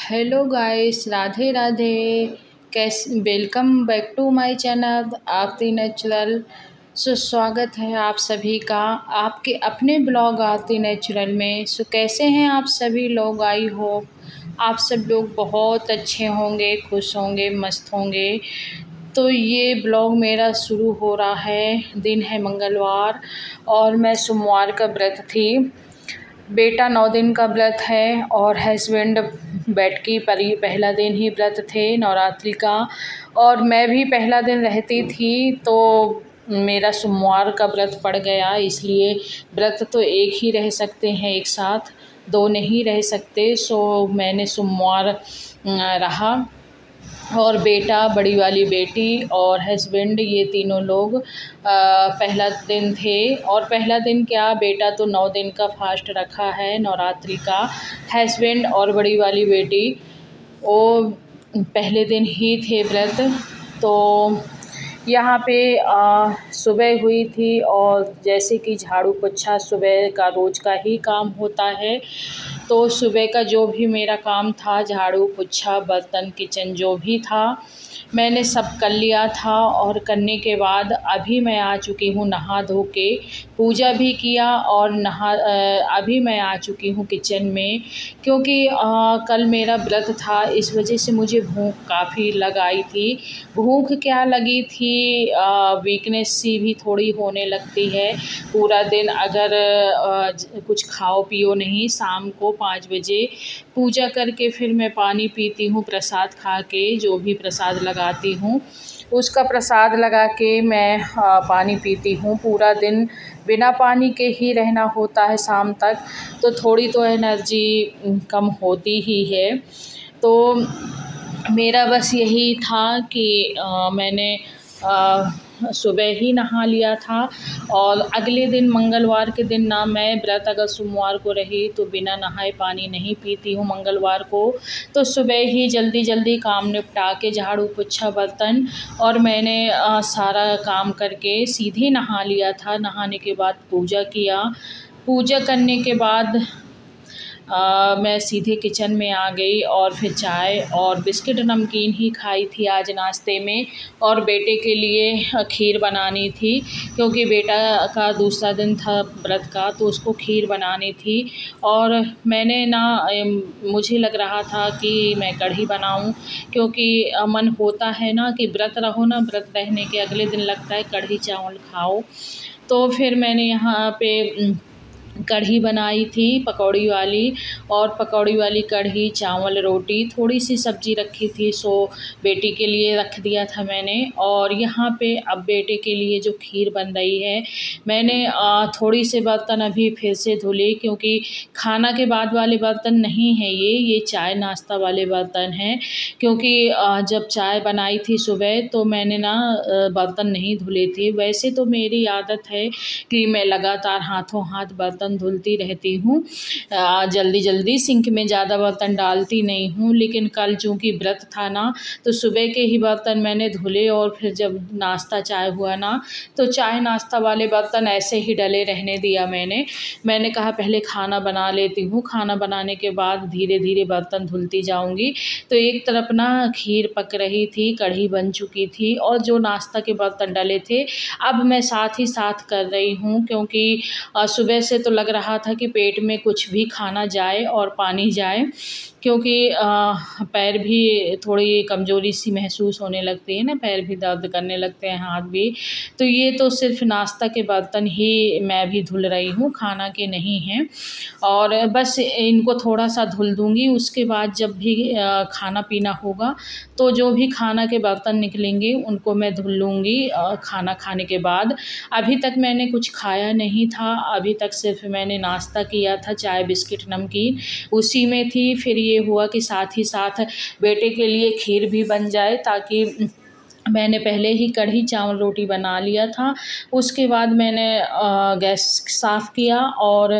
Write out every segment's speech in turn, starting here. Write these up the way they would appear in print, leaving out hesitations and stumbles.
Hello guys, Radhe Radhe. Welcome back to my channel Aarti natural. स्वागत है आप सभी का आपके अपने ब्लॉग आरती नेचुरल में। कैसे हैं आप सभी लोग? आई होप आप सब लोग बहुत अच्छे होंगे, खुश होंगे, मस्त होंगे। तो ये ब्लॉग मेरा शुरू हो रहा है। दिन है मंगलवार और मैं सोमवार का व्रत थी। बेटा 9 दिन का व्रत है और हस्बैंड बैठ की पहला दिन ही व्रत थे नवरात्रि का, और मैं भी पहला दिन रहती थी। तो मेरा सोमवार का व्रत पड़ गया, इसलिए व्रत तो एक ही रह सकते हैं, एक साथ दो नहीं रह सकते। मैंने सोमवार रहा, और बेटा, बड़ी वाली बेटी और हस्बैंड, ये तीनों लोग पहला दिन थे। और पहला दिन क्या, बेटा तो 9 दिन का फास्ट रखा है नवरात्रि का। हस्बैंड और बड़ी वाली बेटी वो पहले दिन ही थे व्रत। तो यहाँ पे सुबह हुई थी, और जैसे कि झाड़ू पोछा सुबह का रोज़ का ही काम होता है, तो सुबह का जो भी मेरा काम था, झाड़ू पोछा बर्तन किचन जो भी था, मैंने सब कर लिया था। और करने के बाद अभी मैं आ चुकी हूँ नहा धो के, पूजा भी किया, और अभी मैं आ चुकी हूँ किचन में, क्योंकि कल मेरा व्रत था, इस वजह से मुझे भूख काफ़ी लग आई थी। भूख क्या लगी थी, वीकनेस सी भी थोड़ी होने लगती है पूरा दिन अगर कुछ खाओ पियो नहीं। शाम को 5 बजे पूजा करके फिर मैं पानी पीती हूँ, प्रसाद खा के, जो भी प्रसाद लगाती हूँ उसका प्रसाद लगा के मैं पानी पीती हूँ। पूरा दिन बिना पानी के ही रहना होता है शाम तक, तो थोड़ी तो एनर्जी कम होती ही है। तो मेरा बस यही था कि मैंने सुबह ही नहा लिया था। और अगले दिन मंगलवार के दिन ना, मैं व्रत अगर सोमवार को रही तो बिना नहाए पानी नहीं पीती हूँ मंगलवार को। तो सुबह ही जल्दी जल्दी काम निपटा के, झाड़ू पोछा बर्तन, और मैंने सारा काम करके सीधे नहा लिया था। नहाने के बाद पूजा किया। पूजा करने के बाद मैं सीधे किचन में आ गई, और फिर चाय और बिस्किट नमकीन ही खाई थी आज नाश्ते में। और बेटे के लिए खीर बनानी थी, क्योंकि बेटा का दूसरा दिन था व्रत का, तो उसको खीर बनानी थी। और मैंने ना, मुझे लग रहा था कि मैं कढ़ी बनाऊं, क्योंकि मन होता है ना कि व्रत रहो ना, व्रत रहने के अगले दिन लगता है कढ़ी चावल खाओ। तो फिर मैंने यहाँ पे कढ़ी बनाई थी पकौड़ी वाली, और पकौड़ी वाली कढ़ी, चावल, रोटी, थोड़ी सी सब्ज़ी रखी थी, सो बेटी के लिए रख दिया था मैंने। और यहाँ पे अब बेटे के लिए जो खीर बन रही है, मैंने थोड़ी से बर्तन अभी फिर से धुले, क्योंकि खाना के बाद वाले बर्तन नहीं हैं ये चाय नाश्ता वाले बर्तन हैं। क्योंकि जब चाय बनाई थी सुबह, तो मैंने ना बर्तन नहीं धुले थे। वैसे तो मेरी आदत है कि मैं लगातार हाथों हाथ बर्तन धुलती रहती हूँ, जल्दी जल्दी सिंक में ज़्यादा बर्तन डालती नहीं हूँ। लेकिन कल चूँकि व्रत था ना, तो सुबह के ही बर्तन मैंने धुले, और फिर जब नाश्ता चाय हुआ ना, तो चाय नाश्ता वाले बर्तन ऐसे ही डले रहने दिया मैंने कहा पहले खाना बना लेती हूँ, खाना बनाने के बाद धीरे धीरे बर्तन धुलती जाऊँगी। तो एक तरफ ना खीर पक रही थी, कढ़ी बन चुकी थी, और जो नाश्ता के बर्तन डले थे अब मैं साथ ही साथ कर रही हूँ, क्योंकि सुबह से तो लग रहा था कि पेट में कुछ भी खाना जाए और पानी जाए, क्योंकि पैर भी थोड़ी कमज़ोरी सी महसूस होने लगती है ना, पैर भी दर्द करने लगते हैं, हाथ भी। तो ये तो सिर्फ नाश्ता के बर्तन ही मैं भी धुल रही हूँ, खाना के नहीं हैं। और बस इनको थोड़ा सा धुल दूँगी, उसके बाद जब भी खाना पीना होगा, तो जो भी खाना के बर्तन निकलेंगे उनको मैं धुल लूँगी खाना खाने के बाद। अभी तक मैंने कुछ खाया नहीं था, अभी तक सिर्फ मैंने नाश्ता किया था, चाय बिस्किट नमकीन उसी में थी। फिर ये हुआ कि साथ ही साथ बेटे के लिए खीर भी बन जाए, ताकि मैंने पहले ही कढ़ी चावल रोटी बना लिया था। उसके बाद मैंने गैस साफ़ किया और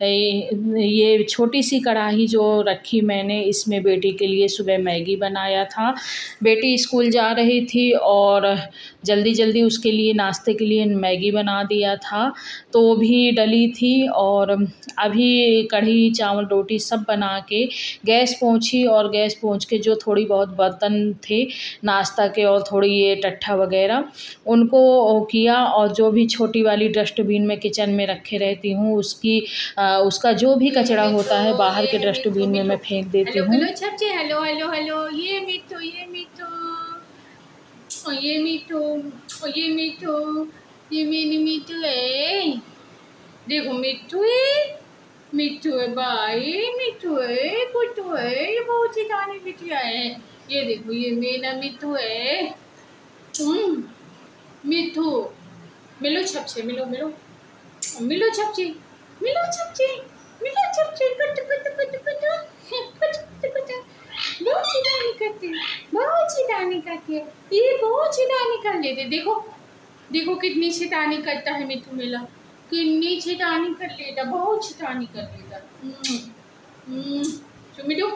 ये छोटी सी कढ़ाई जो रखी मैंने, इसमें बेटी के लिए सुबह मैगी बनाया था। बेटी स्कूल जा रही थी और जल्दी जल्दी उसके लिए नाश्ते के लिए मैगी बना दिया था, तो वो भी डली थी। और अभी कढ़ी चावल रोटी सब बना के गैस पोंछी, और गैस पोंछ के जो थोड़ी बहुत बर्तन थे नाश्ता के और थोड़ी ये टट्ठा वगैरह उनको किया, और जो भी छोटी वाली डस्टबिन में किचन में रखे रहती हूँ उसका जो भी कचरा होता है बाहर के डस्टबिन में मैं फेंक देती हूँ। हेलो हेलो हेलो, ये मिठू ये मिठू ये मिठू ये मिठू, ये मेरी मिठू है। देखो मिठू है भाई, मिठू है, कुट्टू है, ये बहुत ही दानी बिटिया है। ये देखो ये मेरा मिठू है। मिठू मिलो छपचे, मिलो मिलो मिलो छपचे, मिलो छपचे, मिलो छपचे, कुट कुट कुट कुट कुट कुट। बहुत चिदानी करती है, बहुत चिदानी करती है, ये बहुत चिदानी कर लेते। देखो देखो कितनी चिदानी करता है मिठू मेला, कितनी चिदानी कर लेता, बहुत चिदानी कर लेता। मिठू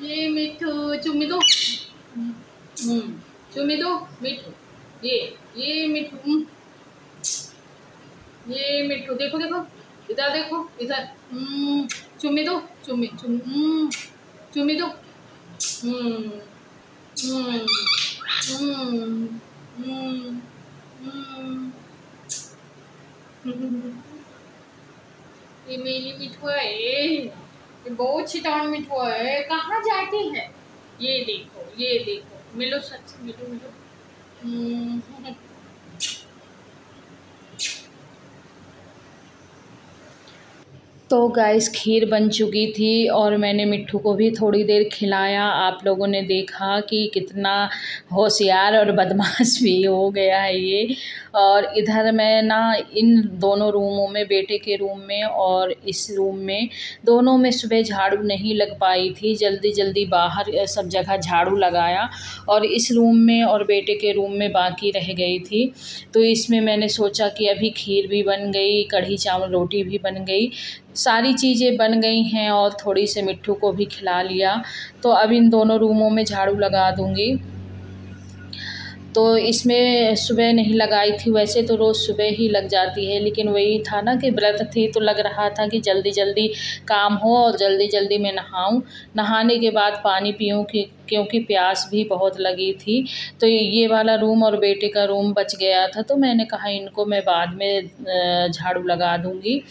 ये मिठू चुम्मी दो, चुम्मी दो मिठू, ये मिठू, ये मिठू देखो देखो इधर, देखो इधर, चुम्मी दो, चुम्मी चुम्मी दो, ये मेरी मिठुआ है, ये बहुत चिटान मिठुआ है। कहाँ जाती है? ये देखो मिलो, सच मिलो मिलो। तो गाइस खीर बन चुकी थी और मैंने मिट्ठू को भी थोड़ी देर खिलाया। आप लोगों ने देखा कि कितना होशियार और बदमाश भी हो गया है ये। और इधर मैं ना इन दोनों रूमों में, बेटे के रूम में और इस रूम में, दोनों में सुबह झाड़ू नहीं लग पाई थी। जल्दी जल्दी बाहर सब जगह झाड़ू लगाया और इस रूम में और बेटे के रूम में बाकी रह गई थी। तो इसमें मैंने सोचा कि अभी खीर भी बन गई, कढ़ी चावल रोटी भी बन गई, सारी चीज़ें बन गई हैं और थोड़ी से मिट्ठू को भी खिला लिया। तो अब इन दोनों रूमों में झाड़ू लगा दूँगी। तो इसमें सुबह नहीं लगाई थी, वैसे तो रोज़ सुबह ही लग जाती है, लेकिन वही था ना कि व्रत थी तो लग रहा था कि जल्दी जल्दी काम हो और जल्दी जल्दी मैं नहाऊं, नहाने के बाद पानी पीऊं क्योंकि प्यास भी बहुत लगी थी। तो ये वाला रूम और बेटे का रूम बच गया था, तो मैंने कहा इनको मैं बाद में झाड़ू लगा दूँगी।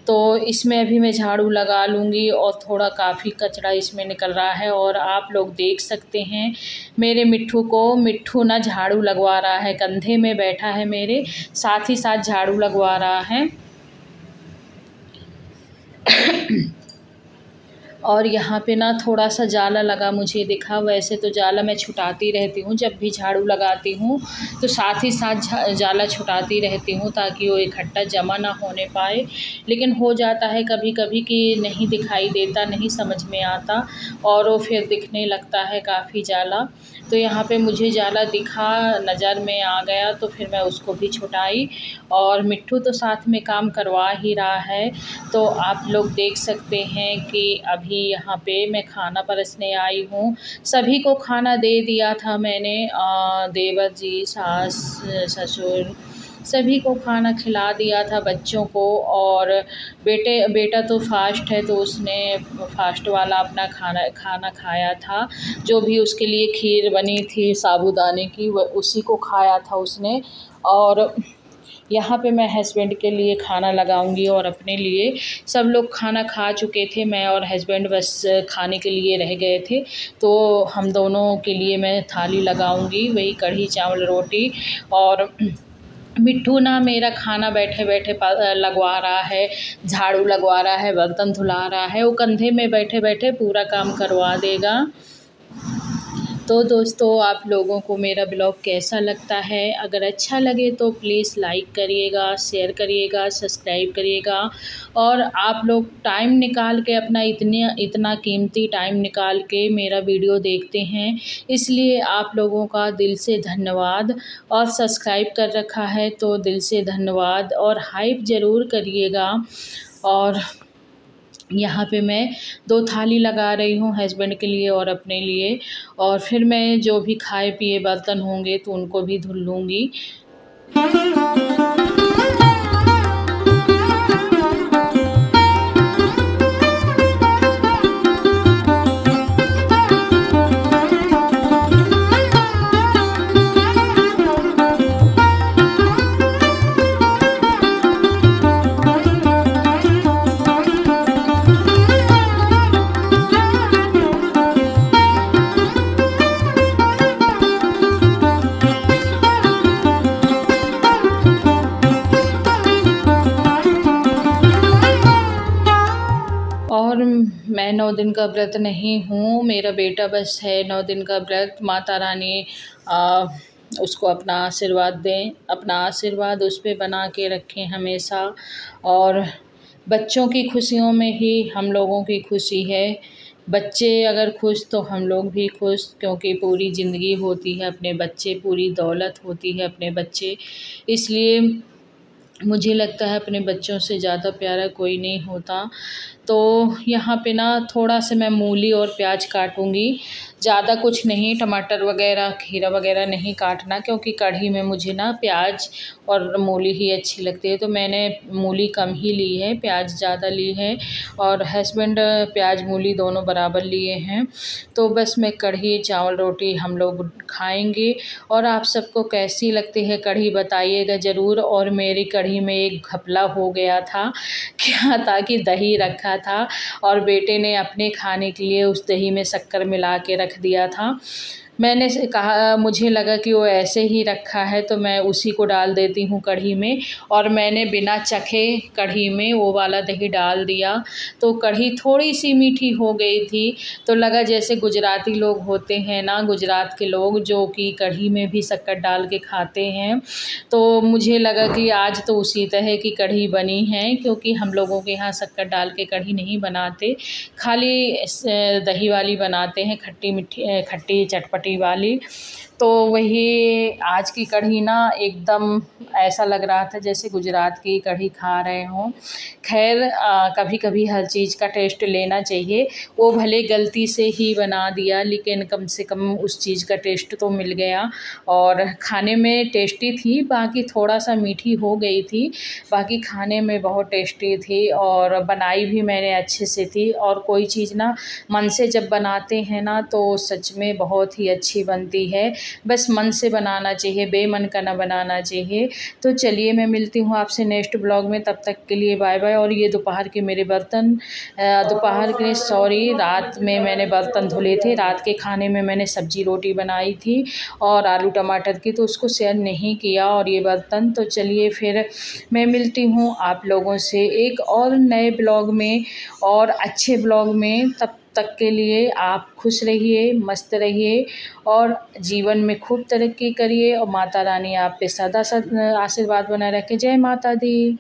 तो इसमें अभी मैं झाड़ू लगा लूँगी और थोड़ा काफ़ी कचरा इसमें निकल रहा है। और आप लोग देख सकते हैं मेरे मिट्ठू को, मिट्ठू ना झाड़ू लगवा रहा है, कंधे में बैठा है मेरे, साथ ही साथ झाड़ू लगवा रहा है। और यहाँ पे ना थोड़ा सा जाला लगा मुझे दिखा, वैसे तो जाला मैं छुटाती रहती हूँ, जब भी झाड़ू लगाती हूँ तो साथ ही साथ जाला छुटाती रहती हूँ ताकि वो इकट्ठा जमा ना होने पाए। लेकिन हो जाता है कभी कभी कि नहीं दिखाई देता, नहीं समझ में आता और वो फिर दिखने लगता है काफ़ी जाला। तो यहाँ पे मुझे जाला दिखा, नज़र में आ गया तो फिर मैं उसको भी छुटाई। और मिट्ठू तो साथ में काम करवा ही रहा है। तो आप लोग देख सकते हैं कि अभी यहाँ पे मैं खाना परसने आई हूँ। सभी को खाना दे दिया था मैंने, देवर जी, सास, ससुर, सभी को खाना खिला दिया था, बच्चों को। और बेटा तो फास्ट है तो उसने फास्ट वाला अपना खाना खाया था। जो भी उसके लिए खीर बनी थी साबूदाने की, वह उसी को खाया था उसने। और यहाँ पे मैं हस्बैंड के लिए खाना लगाऊंगी और अपने लिए। सब लोग खाना खा चुके थे, मैं और हस्बैंड बस खाने के लिए रह गए थे। तो हम दोनों के लिए मैं थाली लगाऊंगी, वही कढ़ी चावल रोटी। और मिट्ठू ना मेरा खाना बैठे बैठे लगवा रहा है, झाड़ू लगवा रहा है, बर्तन धुला रहा है, वो कंधे में बैठे बैठे पूरा काम करवा देगा। तो दोस्तों, आप लोगों को मेरा ब्लॉग कैसा लगता है? अगर अच्छा लगे तो प्लीज़ लाइक करिएगा, शेयर करिएगा, सब्सक्राइब करिएगा। और आप लोग टाइम निकाल के अपना इतना कीमती टाइम निकाल के मेरा वीडियो देखते हैं, इसलिए आप लोगों का दिल से धन्यवाद। और सब्सक्राइब कर रखा है तो दिल से धन्यवाद, और हाइप ज़रूर करिएगा। और यहाँ पे मैं 2 थाली लगा रही हूँ हस्बैंड के लिए और अपने लिए, और फिर मैं जो भी खाए पिए बर्तन होंगे तो उनको भी धुल लूँगी। और मैं 9 दिन का व्रत नहीं हूँ, मेरा बेटा बस है 9 दिन का व्रत। माता रानी उसको अपना आशीर्वाद दें, अपना आशीर्वाद उस पे बना के रखें हमेशा। और बच्चों की खुशियों में ही हम लोगों की खुशी है। बच्चे अगर खुश तो हम लोग भी खुश, क्योंकि पूरी ज़िंदगी होती है अपने बच्चे, पूरी दौलत होती है अपने बच्चे। इसलिए मुझे लगता है अपने बच्चों से ज़्यादा प्यारा कोई नहीं होता। तो यहाँ पे ना थोड़ा सा मैं मूली और प्याज काटूँगी, ज़्यादा कुछ नहीं, टमाटर वगैरह खीरा वगैरह नहीं काटना, क्योंकि कढ़ी में मुझे ना प्याज और मूली ही अच्छी लगती है। तो मैंने मूली कम ही ली है, प्याज ज़्यादा ली है, और हस्बैंड प्याज मूली दोनों बराबर लिए हैं। तो बस मैं कढ़ी चावल रोटी हम लोग खाएंगे। और आप सबको कैसी लगती है कढ़ी बताइएगा ज़रूर। और मेरी कढ़ी में एक घपला हो गया था, क्या था कि दही रखा था और बेटे ने अपने खाने के लिए उस दही में शक्कर मिला के रख दिया था। मैंने कहा, मुझे लगा कि वो ऐसे ही रखा है तो मैं उसी को डाल देती हूँ कढ़ी में, और मैंने बिना चखे कढ़ी में वो वाला दही डाल दिया। तो कढ़ी थोड़ी सी मीठी हो गई थी। तो लगा जैसे गुजराती लोग होते हैं ना, गुजरात के लोग जो कि कढ़ी में भी शक्कर डाल के खाते हैं। तो मुझे लगा कि आज तो उसी तरह की कढ़ी बनी है, क्योंकि हम लोगों के यहाँ शक्कर डाल के कढ़ी नहीं बनाते, खाली दही वाली बनाते हैं, खट्टी मीठी खट्टी चटपटी वाली। तो वही आज की कढ़ी ना एकदम ऐसा लग रहा था जैसे गुजरात की कढ़ी खा रहे हों। खैर कभी कभी हर चीज़ का टेस्ट लेना चाहिए। वो भले गलती से ही बना दिया, लेकिन कम से कम उस चीज़ का टेस्ट तो मिल गया, और खाने में टेस्टी थी। बाकी थोड़ा सा मीठी हो गई थी, बाकी खाने में बहुत टेस्टी थी, और बनाई भी मैंने अच्छे से थी। और कोई चीज़ ना मन से जब बनाते हैं ना तो सच में बहुत ही अच्छी बनती है। बस मन से बनाना चाहिए, बेमन का ना बनाना चाहिए। तो चलिए मैं मिलती हूँ आपसे नेक्स्ट ब्लॉग में, तब तक के लिए बाय बाय। और ये दोपहर के मेरे बर्तन, दोपहर के सॉरी रात में मैंने बर्तन धुले थे। रात के खाने में मैंने सब्जी रोटी बनाई थी और आलू टमाटर की, तो उसको शेयर नहीं किया। और ये बर्तन, तो चलिए फिर मैं मिलती हूँ आप लोगों से एक और नए ब्लॉग में और अच्छे ब्लॉग में। तब तक के लिए आप खुश रहिए, मस्त रहिए, और जीवन में खूब तरक्की करिए। और माता रानी आप पे सदा आशीर्वाद बनाए रखे। जय माता दी।